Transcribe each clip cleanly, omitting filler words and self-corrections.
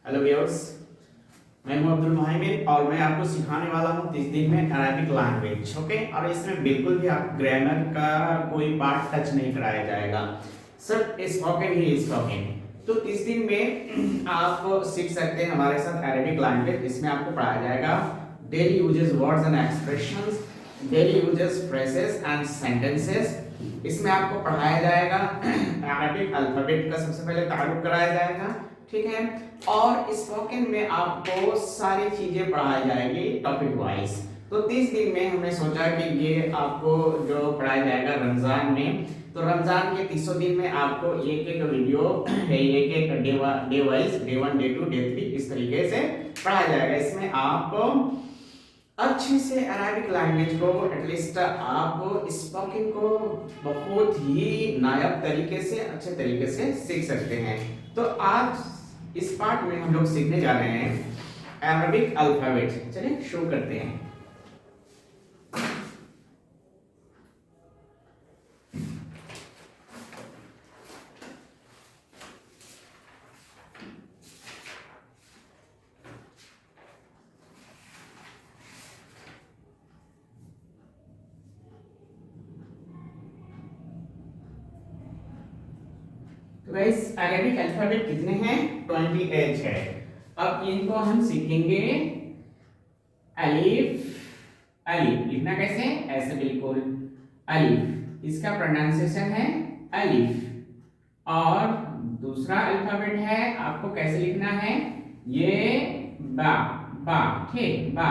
Hello viewers, मैं हूं अब्दुल मोहम्मद और मैं आपको सिखाने वाला हूं 30 दिन में अरबिक लैंग्वेज। ओके, और इसमें बिल्कुल भी आप ग्रामर का कोई पार्ट टच नहीं कराया जाएगा, सिर्फ स्पोकन ही स्पोकन। तो 30 दिन में आप सीख सकते हैं हमारे साथ अरबिक लैंग्वेज। इसमें आपको पढ़ाया जाएगा daily uses words and expressions, daily uses phrases and sentences. इसमें आपको पढ़ाया जाएगा अरबिक अल्फाबेट का सबसे पहले तारुफ कराया जाएगा, ठीक है। और स्पोकन में आपको सारी चीजें पढ़ाई जाएगी टॉपिक वाइज। तो 30 दिन में हमने सोचा कि ये आपको जो पढ़ाया जाएगा रमजान में, तो रमजान के 30 दिन में आपको एक एक वीडियो एक एक day wise, day 1, day 2, day 3 इस तरीके से पढ़ाया जाएगा। इसमें आप अच्छे से अरबिक लैंग्वेज को एटलीस्ट आप स्पोकन को बहुत ही नायाब तरीके से, अच्छे तरीके से सीख सकते हैं। तो आज इस पार्ट में हम लोग सीखने जा रहे हैं अरबिक अल्फाबेट। चलिए शुरू करते हैं। तो गाइस अरबिक अल्फाबेट कितने हैं? 28 है। अब इनको हम सीखेंगे। अलिफ, अलिफ लिखना कैसे? ऐसे बिल्कुल अलिफ, इसका प्रोनाउंसिएशन है अलिफ। और दूसरा अल्फाबेट है, आपको कैसे लिखना है? ये बा, बा, ठीक, बा।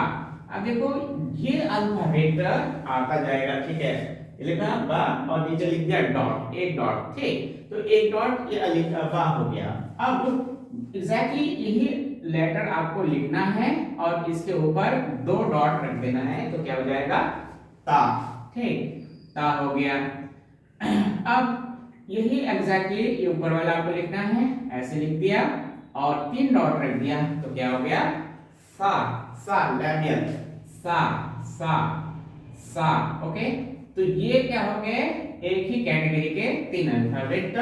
अब देखो ये अल्फाबेट आता जाएगा, ठीक है। लिखा बा और नीचे लिख दिया डॉट, एक डॉट, ठीक। तो एक डॉट ये अलिफ बा हो गया। अब एग्जैक्टली यही लेटर आपको लिखना है और इसके ऊपर 2 डॉट रख देना है, तो क्या हो जाएगा? ता, ठीक, ता हो गया। अब यही एग्जैक्टली ये ऊपर वाला आपको लिखना है, ऐसे लिख दिया और 3 डॉट रख दिया, तो क्या हो गया? सा, सा लैबियल, सा, सा, सा। ओके, तो ये क्या हो गए? एक ही कैटेगरी के 3 अल्फाबेट,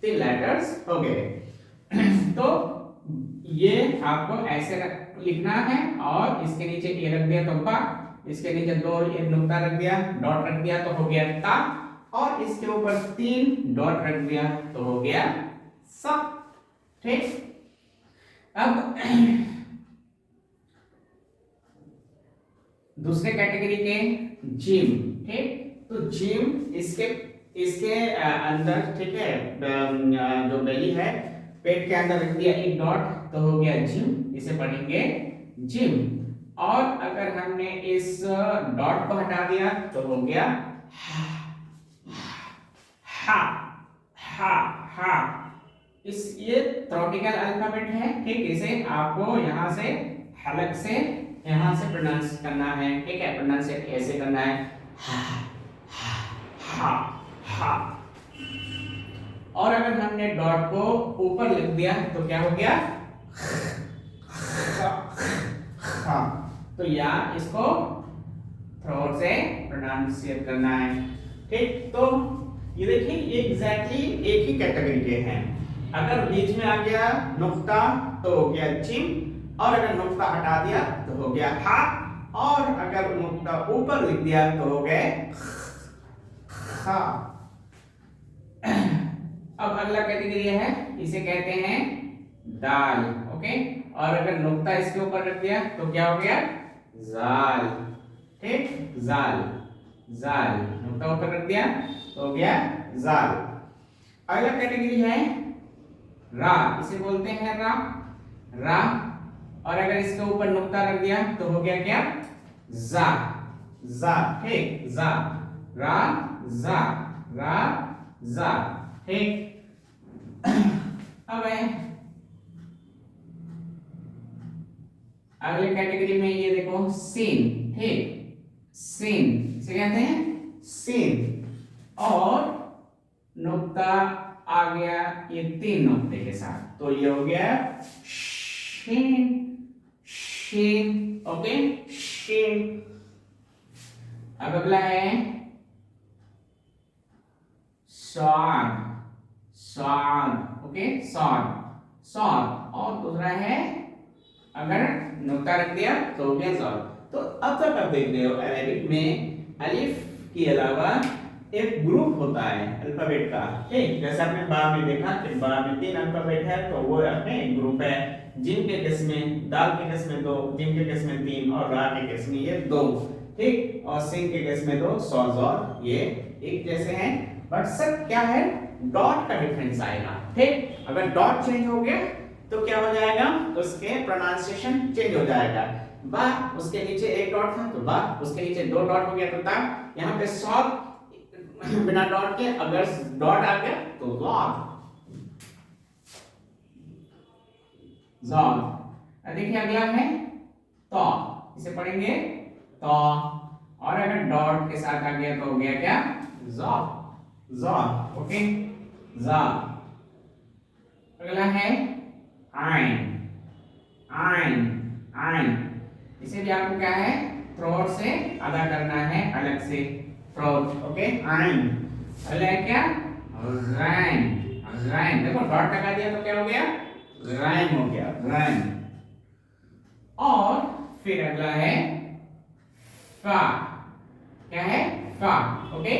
3 लेटर्स हो गए। तो ये आपको ऐसे लिखना है और इसके नीचे ए रख दिया तो बा, इसके नीचे 2 एक नुक्ता रख दिया, डॉट रख दिया तो हो गया ता, और इसके ऊपर 3 डॉट रख दिया तो हो गया सा, ठीक। अब दूसरे कैटेगरी के जिम, ठीक। तो जिम इसके इसके अंदर, ठीक है, जो बेली है, पेट के अंदर रख दिया एक डॉट तो हो गया जिम, इसे पढ़ेंगे जिम। और अगर हमने इस डॉट को हटा दिया तो हो गया हा, हा, हा, हा। इस ये ट्रॉपिकल अल्फाबेट है, ठीक। इसे आपको यहाँ से हलक से यहाँ से प्रोनाउंस करना है, ठीक है। प्रोनाउंसिएट ऐसे करना है, हा, हा, हा। और अगर हमने डॉट को ऊपर लिख दिया तो क्या हो गया? हा। तो या इसको थ्रोट से प्रोनाउंसिएट करना है, ठीक। तो ये देखिए ये एग्जैक्टली एक ही कैटेगरी के हैं। अगर बीच में आ गया नुक्ता तो हो गया जिम, और अगर नुक्ता हटा दिया तो हो गया हा, और अगर नुक्ता ऊपर लिख दिया तो हो गए हा। अब अगला कैटेगरी है, इसे कहते हैं दाल, ओके। और अगर नुक्ता इसके ऊपर रख दिया तो क्या हो गया? जाल, ठीक, जाल, जाल। नुक्ता ऊपर रख दिया तो हो गया जाल। अगला कैटेगरी है रा, इसे बोलते हैं रा, रा। और अगर इसके ऊपर नुक्ता रख दिया तो हो गया क्या? जा, जा, ठीक, जा, रा, जा, रा, जा, ठीक। अब अगले कैटेगरी में ये देखो सीन, ठीक, सीन, इसे कहते हैं सीन। और नुक्ता आ गया ये 3 नुक्ते के साथ, तो ये हो गया शीन, शीन, ओके, शीन। अब अगला है स्वाद, स्वाद, ओके, स्वाद, सॉद, और दूसरा है अगर नुक्ता रख दिया तो हो गया सॉद। तो अब तक आप देख रहे हो अरेबिक में अलिफ के अलावा एक ग्रुप होता है अल्फाबेट का, ठीक। जैसे आपने बा में देखा कि बा में 3 अल्फाबेट है, तो वो अपने एक ग्रुप है। जिम के केस में, दाल के केस में 2, जिम के केस में 3 और रा के केस में ये 2, ठीक। और सिंह के केस में 2, सॉज और ये एक जैसे हैं, बट सब क्या है, डॉट का डिफरेंस आएगा, ठीक। अगर डॉट चेंज हो गया तो क्या हो जाएगा, उसके प्रोनाउंसिएशन चेंज हो जाएगा। बा उसके नीचे एक डॉट था तो बा, उसके नीचे 2 डॉट हो गया तो ता। यहाँ पे सॉद बिना डॉट के, अगर डॉट आ गया तो लॉग, जॉन। देखिए अगला है तो, इसे पढ़ेंगे तो, और अगर डॉट के साथ आ गया तो हो गया क्या, जॉ, जॉ, ओके, जा। अगला है आइन, आइन, आइन। इसे भी आपको क्या है, थ्रोट से अदा करना है, अलग से थ्रोट, ओके, आइन। अगला है क्या, रैन, रैन। देखो डॉट लगा दिया तो क्या हो गया, रैन हो गया, रैन। और फिर अगला है फा, क्या है, फा, ओके,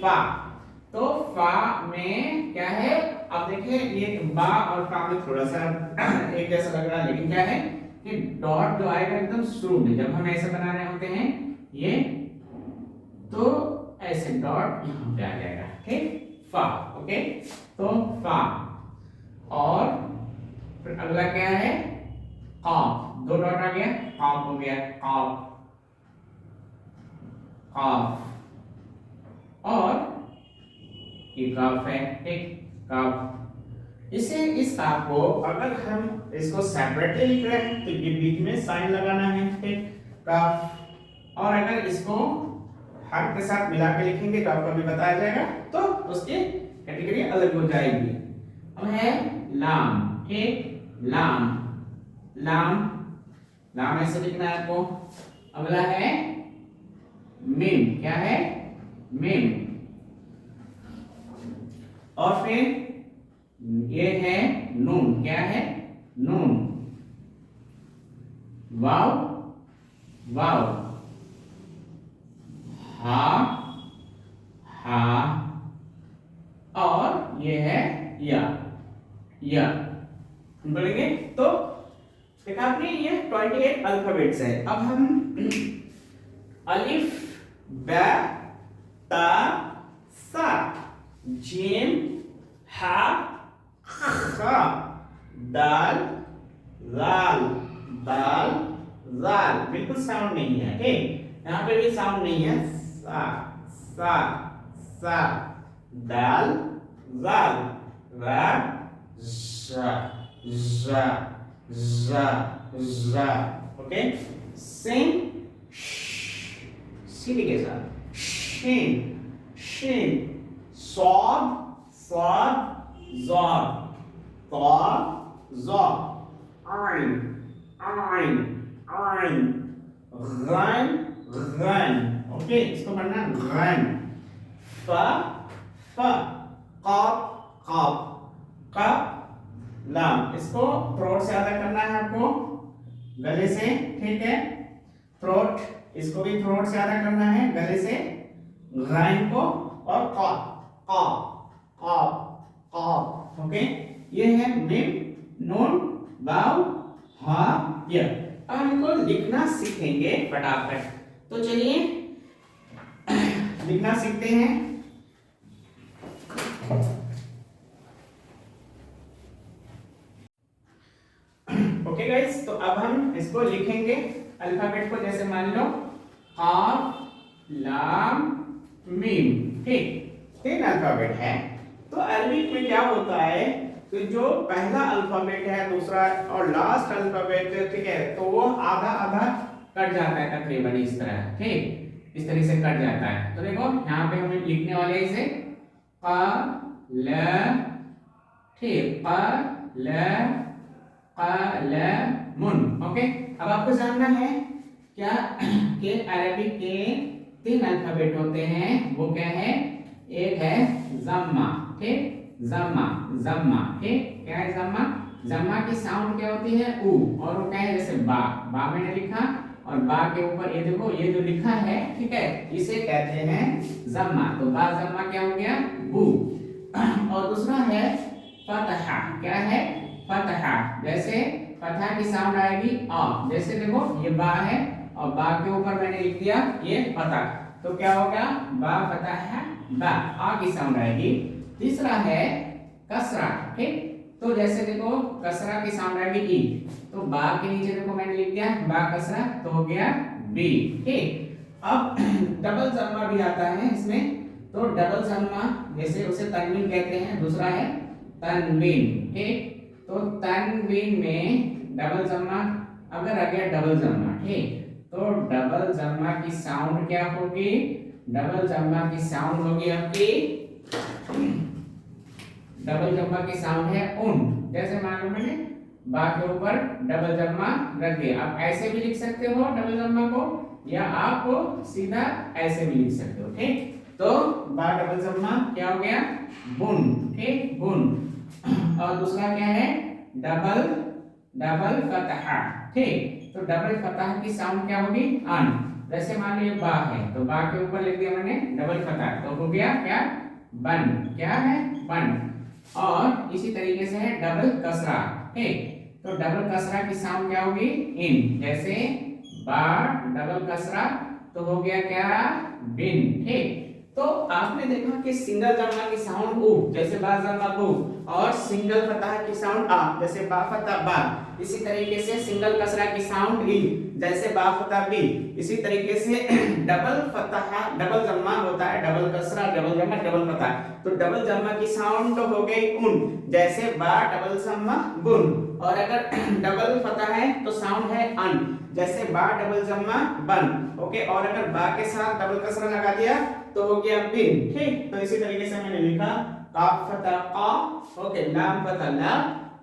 फा। तो फा में क्या है, अब देखिए ये बा और फा में थोड़ा सा एक जैसा लग रहा है, लेकिन क्या है कि डॉट जो आएगा एकदम शुरू में, जब हम ऐसे बना रहे होते हैं ये, तो ऐसे डॉट यहाँ पे आ जाएगा, ठीक, फा, ओके। तो फा, और फिर अगला क्या है, कॉफ, 2 डॉट आ गया, कॉफ हो गया, कॉफ, कॉफ। और ये कफ है, ठीक, कफ। इसे, इस काफ को अगर हम इसको सेपरेटली लिख रहे हैं तो ये बीच में साइन लगाना है, ठीक, कफ। और अगर इसको हर के साथ मिला के लिखेंगे तो आपको भी बताया जाएगा, तो उसकी कैटेगरी अलग हो जाएगी। अब है लाम, ठीक, लाम, लाम, लाम ऐसे लिखना है आपको। अगला है मीम, क्या है, मीम। और फिर ये है नून, क्या है, नून, वाव, वाव, हा, हा, और ये है या, या। बोलेंगे तो देखा आपने, ये 28 अल्फाबेट्स है। अब हम अलिफ, बा, ता, सा, जीम, हा, खा, दाल, लाल, दाल, जाल। बिल्कुल साउंड नहीं है, ठीक, यहाँ पे भी साउंड नहीं है। सा, सा, सा, दाल, जाल, रा, जा, जा, जा, जा, ओके। सिंह, सीधी के साथ, शीन, शीन, सॉद, सॉद, ज़ॉद, तॉद, ज़ॉद, आइन, आइन, आइन, गन, गन, ओके, इसको पढ़ना गन। फ, फ, कॉफ, कॉफ, कफ, लाम। इसको थ्रोट से अदा करना है आपको, गले से, ठीक है, थ्रोट, इसको भी थ्रोट से अदा करना है, गले से, गाइन को, और कॉफ, कॉफ, कॉफ, कॉफ, ओके। ये है मीम, नून, वाव, हा, या। अब हम इनको लिखना सीखेंगे फटाफट, तो चलिए लिखना सीखते हैं। ओके गाइस, तो अब हम इसको लिखेंगे अल्फाबेट को, जैसे मान लो काफ, लाम, मीम, ठीक, 3 अल्फाबेट है। तो अरबिक में क्या होता है कि जो पहला अल्फाबेट है, दूसरा और लास्ट अल्फाबेट, ठीक है, तो वो आधा आधा कट जाता है तकरीबन इस तरह, ठीक, इस तरह से कट जाता है। तो देखो यहाँ पे हम लिखने वाले हैं इसे क, ल, ठीक, क, ल, कलमुन, ओके। अब आपको जानना है क्या कि अरबिक के 3 अल्फाबेट होते हैं, वो क्या है, एक है जम्मा, ठीक, जम्मा, जम्मा, ठीक, क्या है जम्मा, जम्मा की साउंड क्या होती है ऊ, और वो क्या है जैसे बा, बा मैंने लिखा और बा के ऊपर ये देखो ये जो लिखा है, ठीक है, इसे कहते हैं जम्मा। तो बा जम्मा क्या हो गया बू। और दूसरा है फतहा, क्या है फतहा, जैसे फतहा की साउंड आएगी आ, जैसे देखो ये बा है और बा के ऊपर मैंने लिख दिया ये फतह, तो क्या होगा बा फतहा बा, आ की साउंड आएगी। तीसरा है कसरा, ठीक, तो जैसे देखो कसरा की साउंड आएगी ई, तो बा के नीचे देखो मैंने लिख दिया बा कसरा, तो हो गया बी, ठीक। अब डबल जम्मा भी आता है इसमें, तो डबल जम्मा जैसे उसे तनवीन कहते हैं, दूसरा है तनवीन, ठीक, तो तनवीन में डबल जम्मा अगर आ गया डबल जम्मा, ठीक, तो डबल जम्मा की साउंड क्या होगी, डबल जम्मा की साउंड होगी आपकी, डबल जम्मा की साउंड है उन, जैसे मान लो मैंने बा के ऊपर डबल जम्मा रख दिया, आप ऐसे भी लिख सकते हो डबल जम्मा को, या आप सीधा ऐसे भी लिख सकते हो, ठीक, तो बा डबल जम्मा क्या हो गया बुन, ठीक, बुन। और दूसरा क्या है डबल डबल फतहा, ठीक, तो डबल फतहा की साउंड क्या होगी अन, जैसे मान लो ये बा है तो बा के ऊपर लिख दिया मैंने डबल फतहा, तो हो गया क्या बन, क्या है बन। और इसी तरीके से है डबल कसरा, ठीक, तो डबल कसरा की साउंड क्या होगी इन, जैसे बा डबल कसरा, तो हो गया क्या बिन, ठीक। तो आपने देखा कि सिंगल जम्मा की साउंड उ, जैसे बा जम्मा बु, और सिंगल फतह की साउंड आ, जैसे बा फतह बा। इसी तरीके से सिंगल कसरा की साउंड ई, जैसे बा फतह बी। इसी तरीके से डबल फतह डबल जम्मा होता है, डबल कसरा डबल जम्मा डबल फतह, तो डबल जम्मा की साउंड तो हो गई उन, जैसे बा डबल जम्मा बुन। और अगर डबल फतह है तो साउंड है अन, जैसे बा डबल जम्मा बन, ओके। और अगर बा के साथ डबल कसरा लगा दिया तो हो गया बिन, ठीक। तो इसी तरीके से मैंने लिखा काफ फतह का, ओके, लाम फतह ला,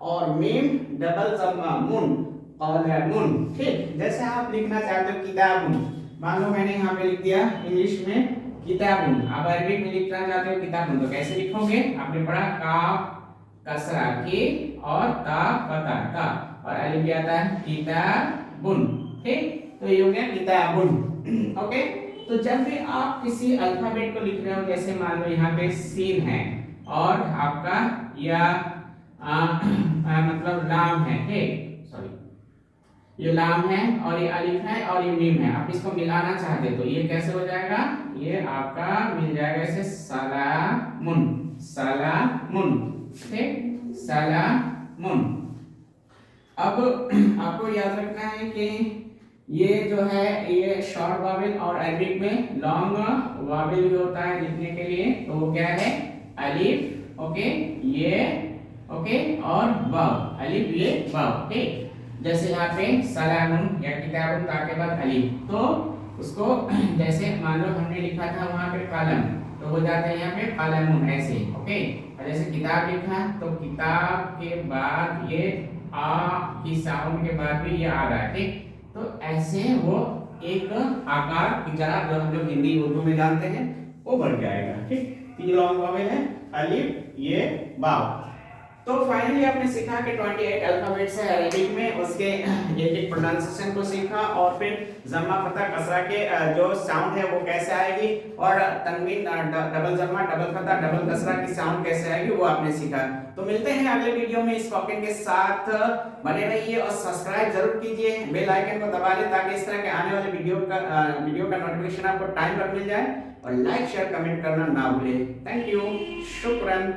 और मीम डबल जम्मा मुन, कलमुन, ठीक। जैसे आप लिखना चाहते हो किताबुन, मान लो मैंने यहाँ पे लिख दिया इंग्लिश में किताबुन, आप अरबी में लिखना चाहते हो किताबुन, तो कैसे लिखोगे, आपने पढ़ा काफ कसरा की और ता फतह का, और अलिफ भी आता है किताबुन, ठीक। तो ये हो गया किताबुन, ओके। तो जब भी आप किसी अल्फाबेट को लिख रहे हो, जैसे मान लो यहाँ पे सीन है और आपका या मतलब लाम है, ठीक, सॉरी ये लाम है और ये अलिफ है और ये मीम है, आप इसको मिलाना चाहते तो ये कैसे हो जाएगा, ये आपका मिल जाएगा ऐसे सलामुन, सलामुन, ठीक, सलामुन। अब आपको याद रखना है कि ये जो है ये शॉर्ट वावेल, और अरबिक में लॉन्ग वावेल भी होता है लिखने के लिए, तो वो क्या है अलिफ, ओके, ये, ओके, और वाव, अलिफ ये वाव, ठीक। जैसे यहाँ पे सलामुन या किताबुन ता के बाद अलिफ, तो उसको जैसे मान लो हमने लिखा था वहाँ पे कलम, तो हो जाता है यहाँ पे कलमुन ऐसे, ओके। और जैसे किताब लिखा तो किताब के बाद ये आ की साउंड के बाद भी ये आ रहा है, ठीक। तो ऐसे वो एक आकार की तरह जो हम लोग हिंदी उर्दू में जानते हैं वो बढ़ जाएगा, ठीक। ये लॉन्ग वावेल है अलिफ ये वाव। तो फाइनली आपने सीखा कि 28 अल्फाबेट्स है अरबिक में, उसके एक प्रोनाउंसिएशन को सीखा, और फिर जम्मा फतह कसरा के जो साउंड है वो कैसे आएगी, और तनवीन डबल जम्मा डबल फतह डबल कसरा की साउंड कैसे आएगी वो आपने सीखा। तो मिलते हैं अगले वीडियो में स्पोकन के साथ, बने रहिए और सब्सक्राइब जरूर कीजिए, बेल आइकन को दबा लें ताकि इस तरह के आने वाले वीडियो का नोटिफिकेशन आपको टाइम पर मिल जाए, और लाइक शेयर कमेंट करना ना भूलें। Thank you, शुक्रान।